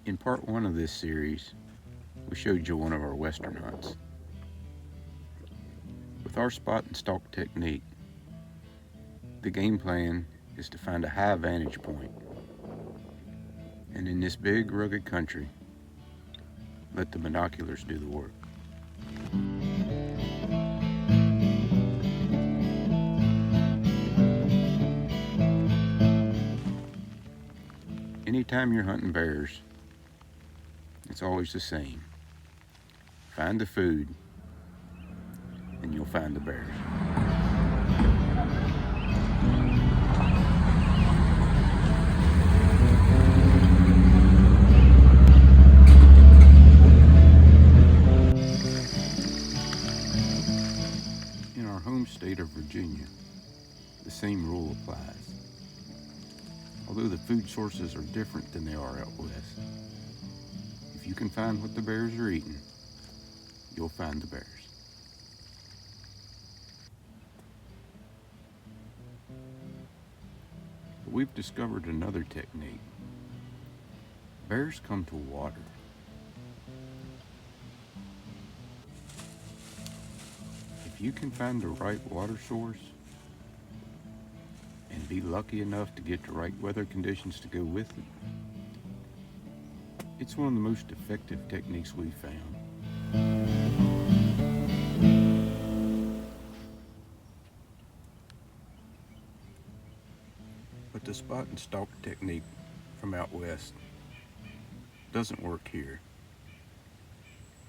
In part one of this series, we showed you one of our western hunts. With our spot and stalk technique, the game plan is to find a high vantage point, and in this big rugged country, let the binoculars do the work. Anytime you're hunting bears, it's always the same. Find the food, and you'll find the bears. In our home state of Virginia, the same rule applies. Although the food sources are different than they are out west, if you can find what the bears are eating, you'll find the bears. But we've discovered another technique. Bears come to water. If you can find the right water source and be lucky enough to get the right weather conditions to go with it, it's one of the most effective techniques we've found. But the spot and stalk technique from out west doesn't work here.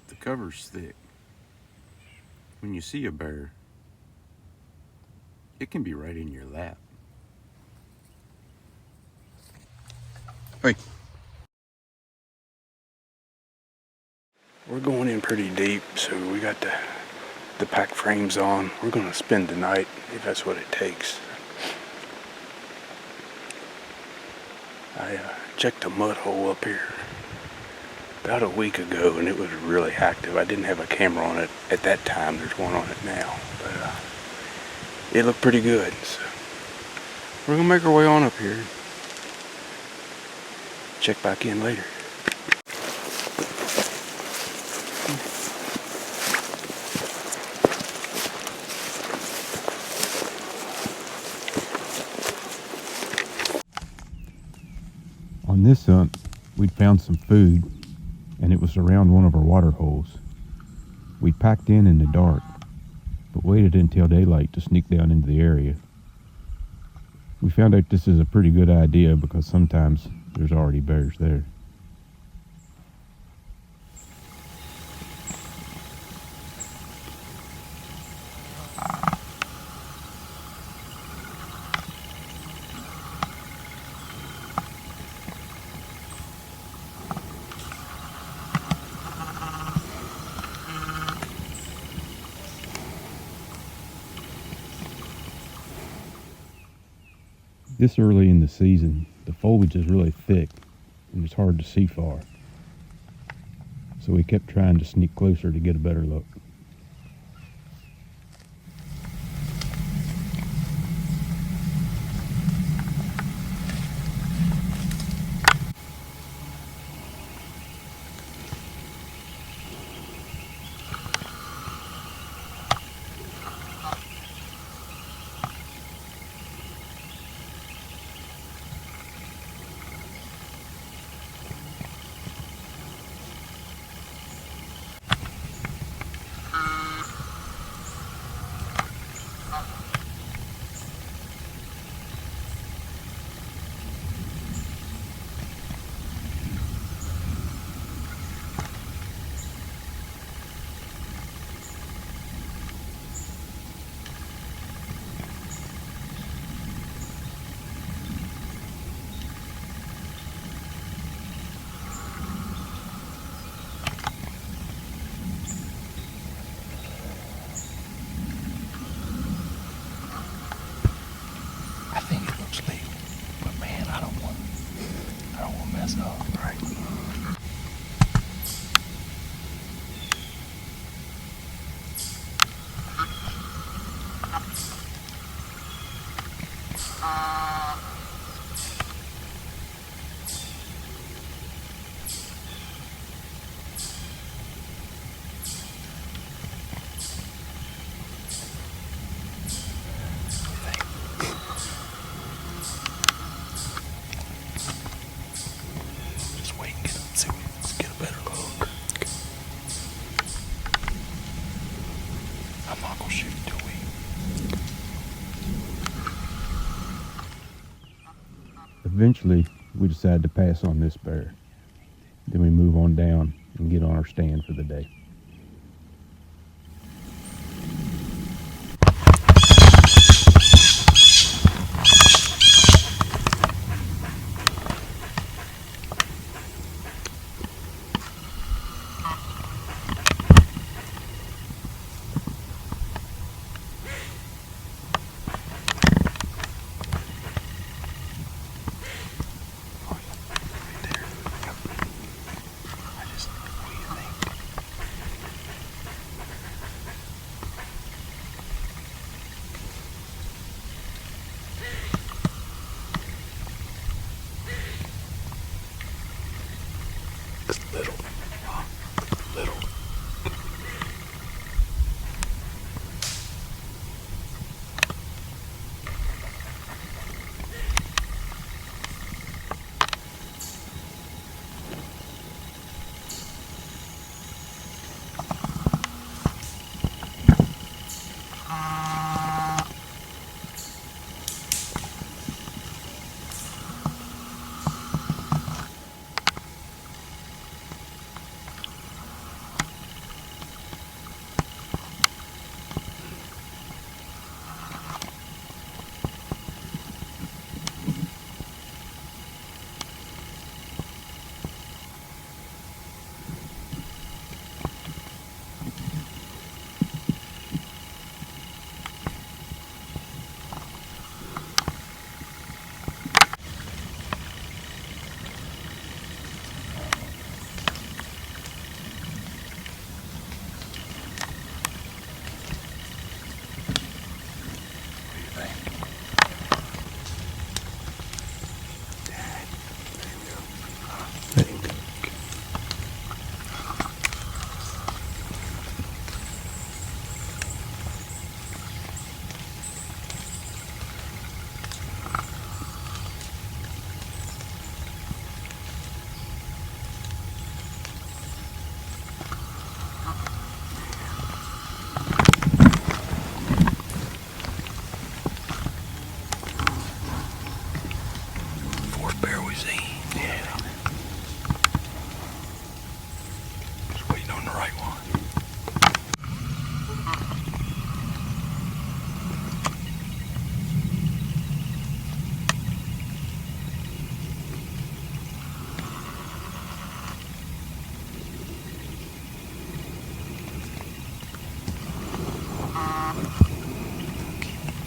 The cover's thick. When you see a bear, it can be right in your lap. Hey. We're going in pretty deep, so we got the pack frames on. We're going to spend the night if that's what it takes. I checked a mud hole up here about a week ago, and it was really active. I didn't have a camera on it at that time. There's one on it now, but it looked pretty good. So we're going to make our way on up here. Check back in later. On this hunt, we'd found some food, and it was around one of our water holes. We packed in the dark, but waited until daylight to sneak down into the area. We found out this is a pretty good idea because sometimes there's already bears there. This early in the season, the foliage is really thick and it's hard to see far. So we kept trying to sneak closer to get a better look. Eventually, we decided to pass on this bear. Then we move on down and get on our stand for the day. Little. Fourth bear we've seen. Yeah. Just waiting on the right one.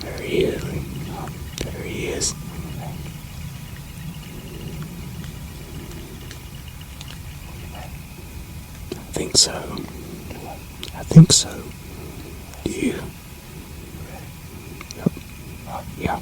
There he is. There he is. I think so. I think so. Do you? Yep. Yeah.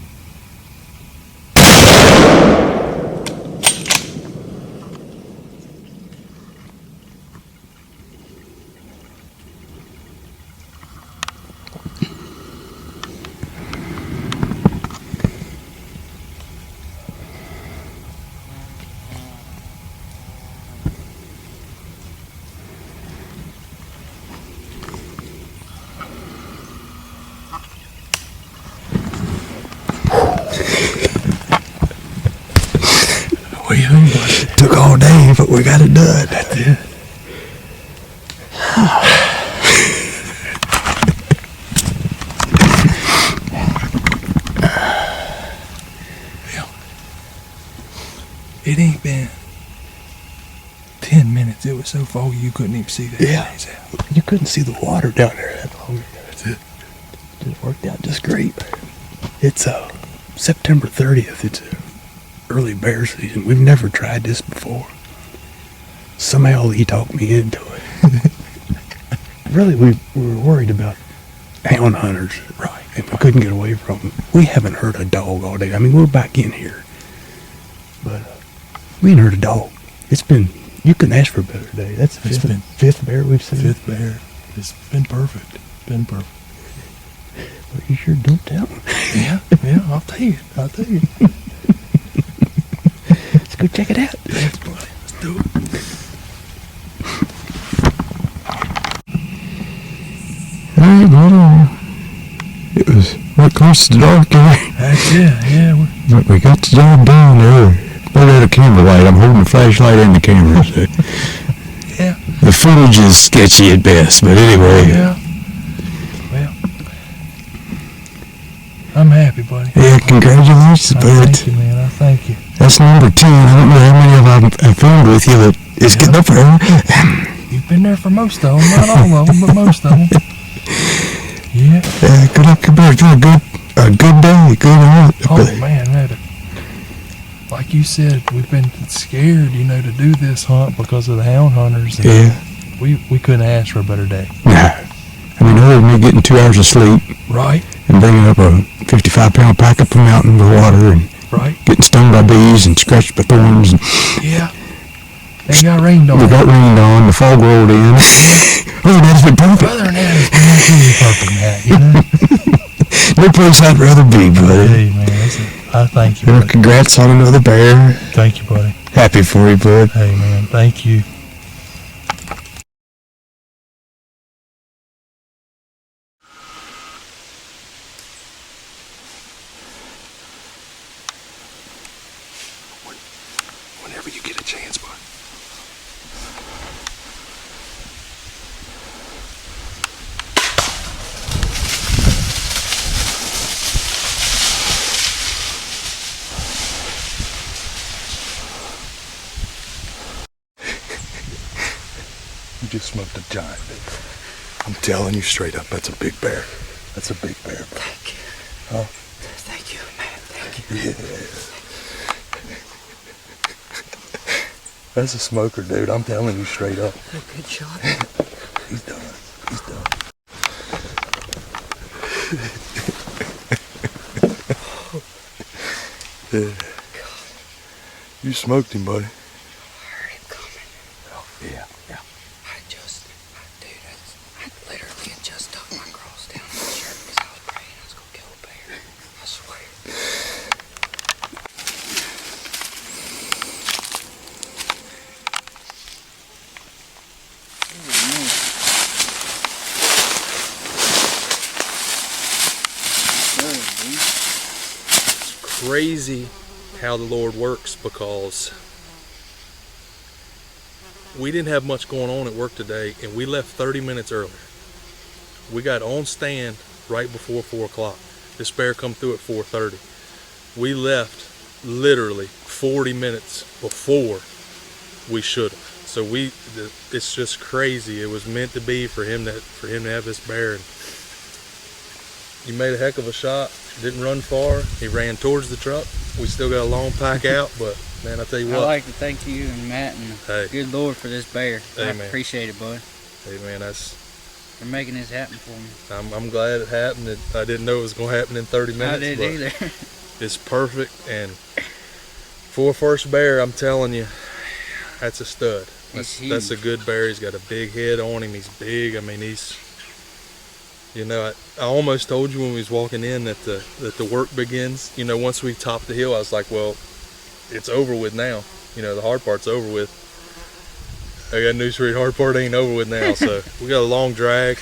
What do you think about it? Took all day, but we got it done. That's it. Yeah. It ain't been 10 minutes. It was so foggy you couldn't even see that. Yeah. You couldn't see the water down there that long. That's it. It worked out just great. It's September 30th. It's early bear season. We've never tried this before. Somehow he talked me into it. Really, we were worried about hound hunters. Right. And we couldn't get away from them. We haven't heard a dog all day. I mean, we're back in here. But we ain't heard a dog. It's been, you couldn't ask for a better day. That's the fifth bear we've seen. Fifth bear. It's been perfect. Been perfect. Well, you sure don't tell them. Yeah, I'll tell you. Let's go check it out. Thanks, buddy. Let's do it. Alright, well, it was, we're close to dark, That's it, yeah. but we got the job done early. Look at a camera light. I'm holding the flashlight and the camera. So. Yeah. The footage is sketchy at best, but anyway. Yeah. Well, I'm happy, buddy. Yeah, congratulations, I bud. thank you, man. I thank you. That's number 10. I don't know how many of them I've filmed with you, but it's getting up there. You've been there for most of them. Not all of them, but most of them. Yeah. Good luck, compared to a good day, good hunt. Oh, man, like you said, we've been scared, to do this hunt because of the hound hunters. And Yeah. We couldn't ask for a better day. No. I mean, other than me getting 2 hours of sleep Right? and bringing up a 55-pound pack up the mountain with water and Right? getting stung by bees and scratched by thorns. And Yeah. They got rained on. we got rained on, the fog rolled in. Oh, that's been perfect. Other than that, it's been pretty perfect, Matt, No place I'd rather be, buddy. Hey, man, I thank you, Well, buddy. congrats on another bear. Thank you, buddy. Happy for you, bud. Hey, man, thank you. Whenever you get a chance, bud. You just smoked a giant, dude. I'm telling you straight up, that's a big bear. That's a big bear. Thank you. Huh? Thank you, man. Thank you. Yeah. That's a smoker, dude. I'm telling you straight up. A good shot. He's done. He's done. Yeah. You smoked him, buddy. I heard him coming. Oh, yeah, yeah. I literally had just tucked my cross down my shirt because I was praying I was going to kill a bear. I swear. Crazy how the Lord works, because we didn't have much going on at work today and we left 30 minutes earlier. We got on stand right before 4 o'clock. This bear come through at 4:30. We left literally 40 minutes before we should have. So it's just crazy. It was meant to be for him to have this bear. And he made a heck of a shot. Didn't run far. He ran towards the truck. We still got a long pack out, but man, I tell you I'd what. like to thank you and Matt and Hey. good Lord for this bear. I Amen. appreciate it, bud. Hey man, For making this happen for me. I'm glad it happened. I didn't know it was going to happen in 30 minutes. I didn't but either. It's perfect, and for a first bear, I'm telling you, that's a stud. That's a good bear. He's got a big head on him. He's big. I mean, I almost told you when we was walking in that the work begins. Once we top the hill, I was like, well, it's over with now. The hard part's over with. I got news for you, the hard part ain't over with now. So we got a long drag.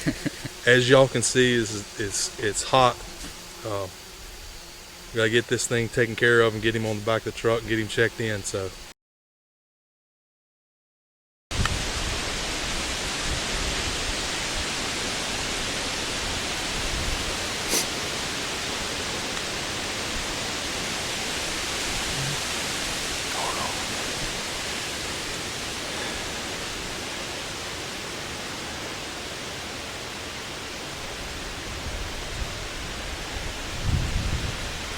As y'all can see, it's hot. We gotta get this thing taken care of and get him on the back of the truck and get him checked in. So.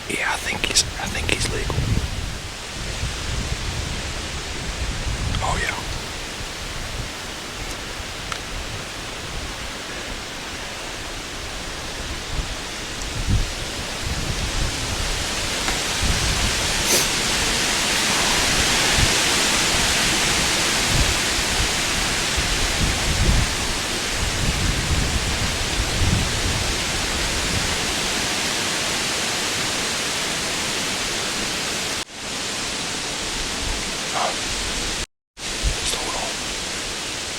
Yeah, I think he's legal. Oh yeah. Just hold on.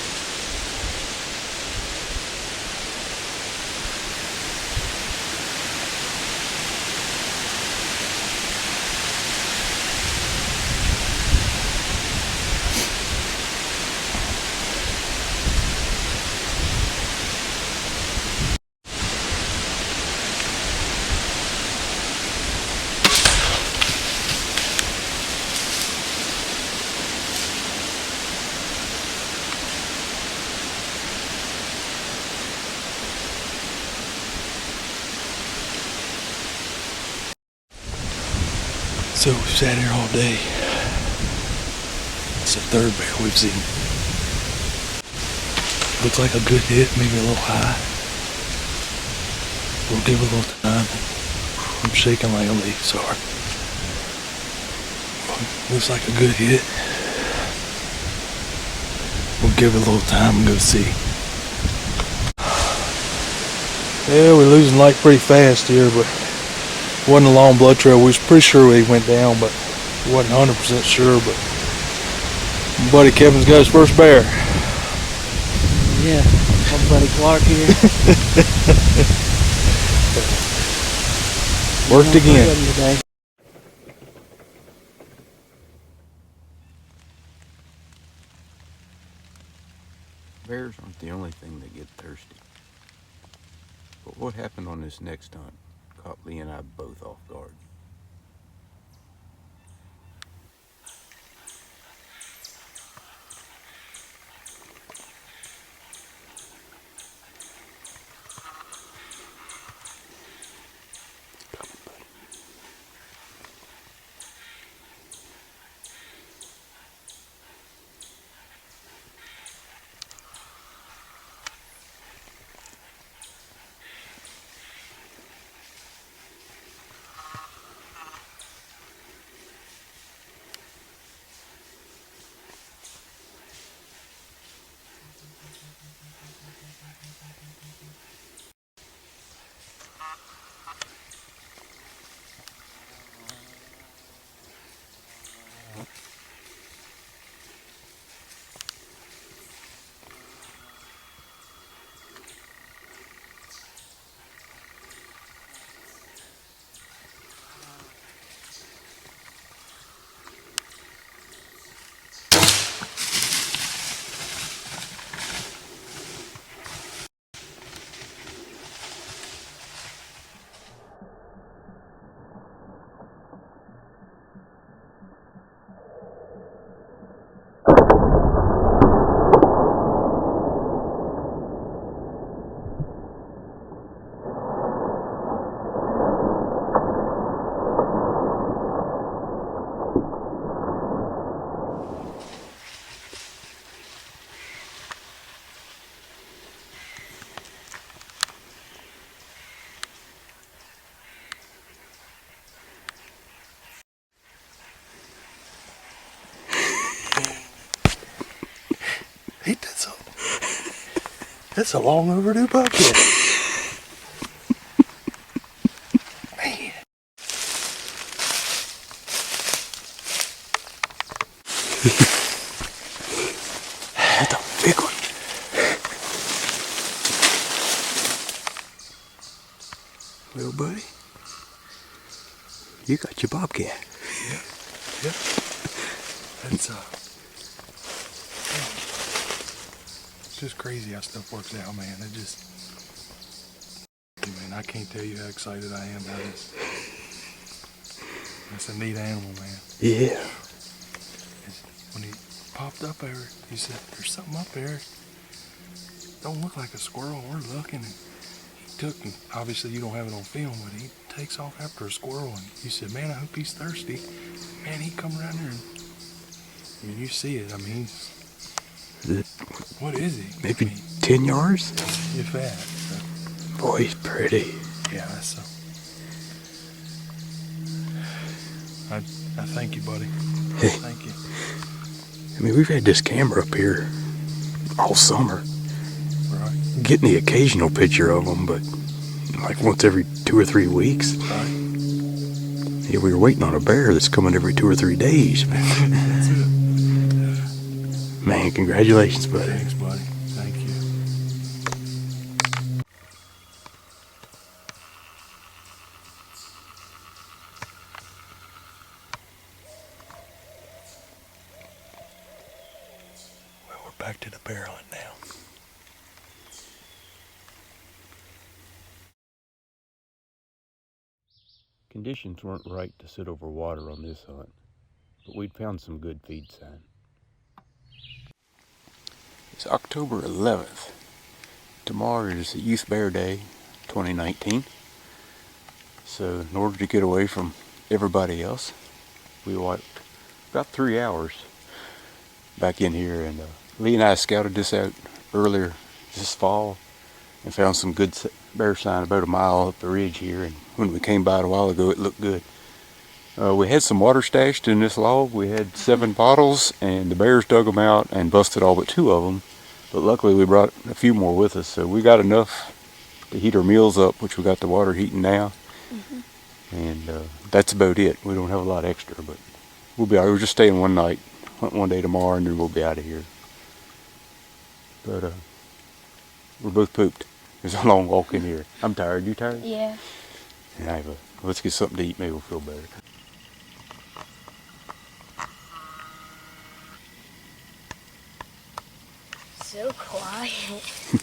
So we've sat here all day. It's the third bear we've seen. Looks like a good hit, maybe a little high. We'll give it a little time. I'm shaking like a leaf, sorry. Looks like a good hit. We'll give it a little time and go see. Yeah, we're losing light pretty fast here, but it wasn't a long blood trail. We was pretty sure he went down, but wasn't 100% sure. But my buddy Kevin's got his first bear. Yeah, my buddy Clark here. Worked again. Today. Bears aren't the only thing that get thirsty. But what happened on this next hunt caught Lee and I both off guard. Ain't that so? That's a long overdue bucket. Man. That's a big one. Well, buddy, you got your bobcat. Yeah. That's it's just crazy how stuff works out, man. It just, man, I can't tell you how excited I am about this. That's a neat animal, man. Yeah. When he popped up there, he said, "There's something up there. Don't look like a squirrel." We're looking, and he took, and obviously you don't have it on film, but he takes off after a squirrel, and you said, "Man, I hope he's thirsty." Man, he come around there, and I mean, you see it. I mean, what is he? Maybe I mean, 10 yards? if that. Boy, he's pretty. Yeah, that's so. I thank you, buddy. Hey. Thank you. I mean, we've had this camera up here all summer, Right. getting the occasional picture of them, but like once every 2 or 3 weeks. Right. Yeah, we were waiting on a bear that's coming every 2 or 3 days. That's it. Man, congratulations, buddy. Thanks, buddy. Thank you. Well, we're back to the bear hunt now. Conditions weren't right to sit over water on this hunt, but we'd found some good feed sign. It's October 11th. Tomorrow is Youth Bear Day 2019. So in order to get away from everybody else, We walked about 3 hours back in here, and Lee and I scouted this out earlier this fall and found some good bear sign about a mile up the ridge here, and when we came by it a while ago it looked good. We had some water stashed in this log. We had 7 bottles, and the bears dug them out and busted all but 2 of them, but luckily we brought a few more with us, so we got enough to heat our meals up, which we got the water heating now. And that's about it. We don't have a lot extra, but we'll be out. We're just staying one night, one day tomorrow, and then we'll be out of here. But we're both pooped. It's a long walk in here. I'm tired. You tired? Yeah. Yeah, but let's get something to eat. Maybe we'll feel better. So quiet.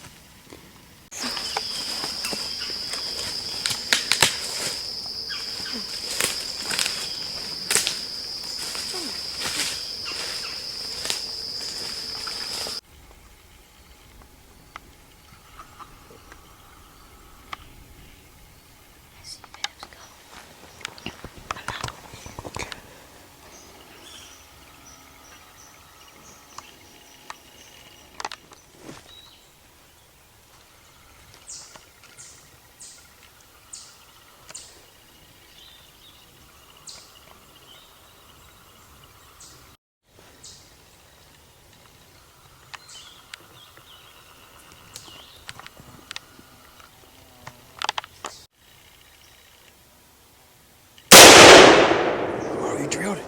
Oh, you drilled it.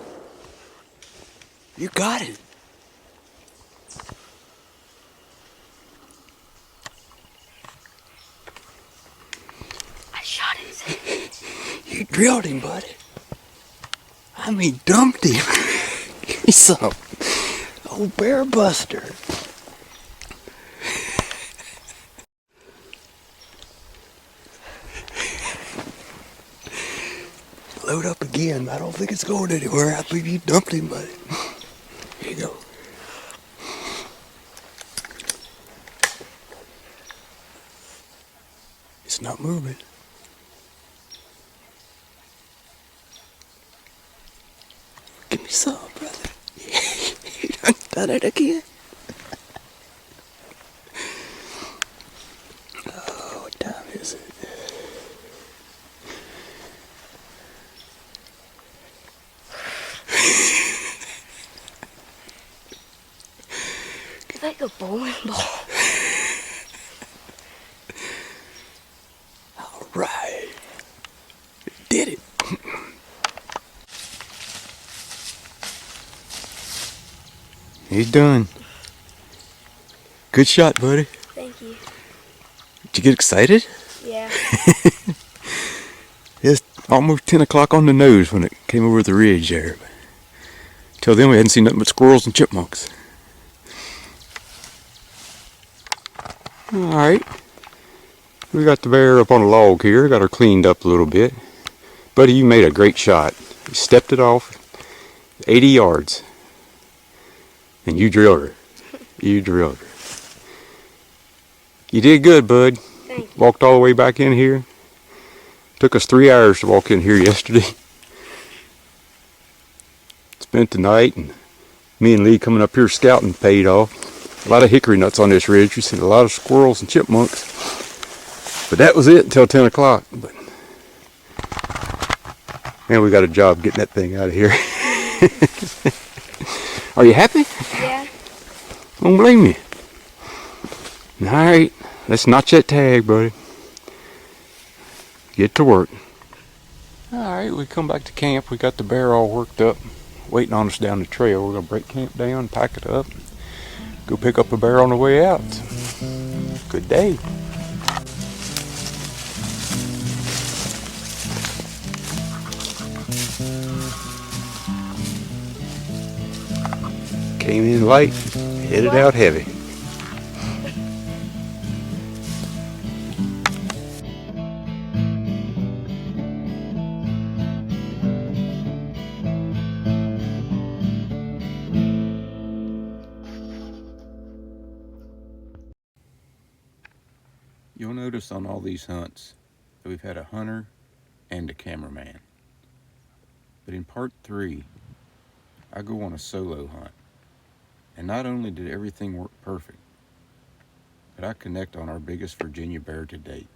You got it. I shot it. You drilled him, buddy. I mean, dumped him. Give me some. Old bear buster. Load up again. I don't think it's going anywhere. I think you dumped him, buddy. Here you go. It's not moving. Give me some, brother. You done it again? Oh, what time is it? It's like a bowling ball. All right. Did it. He's done. Good shot, buddy. Thank you. Did you get excited? Yeah. It's almost 10 o'clock on the nose when it came over the ridge there. Till then we hadn't seen nothing but squirrels and chipmunks. Alright. We got the bear up on a log here. Got her cleaned up a little bit. Buddy, you made a great shot. You stepped it off 80 yards. And you drilled her. You drilled her. You did good, bud. Thank you. Walked all the way back in here. Took us 3 hours to walk in here yesterday. Spent the night, and me and Lee coming up here scouting paid off. A lot of hickory nuts on this ridge. We seen a lot of squirrels and chipmunks. But that was it until 10 o'clock. But man, we got a job getting that thing out of here. Are you happy? Yeah. Don't blame me. Alright, let's notch that tag, buddy. Get to work. Alright, we come back to camp. We got the bear all worked up, waiting on us down the trail. We're going to break camp down, pack it up, go pick up a bear on the way out. Good day. Came in light, headed out heavy. You'll notice on all these hunts that we've had a hunter and a cameraman. But in part 3, I go on a solo hunt, and not only did everything work perfect, but I connect on our biggest Virginia bear to date.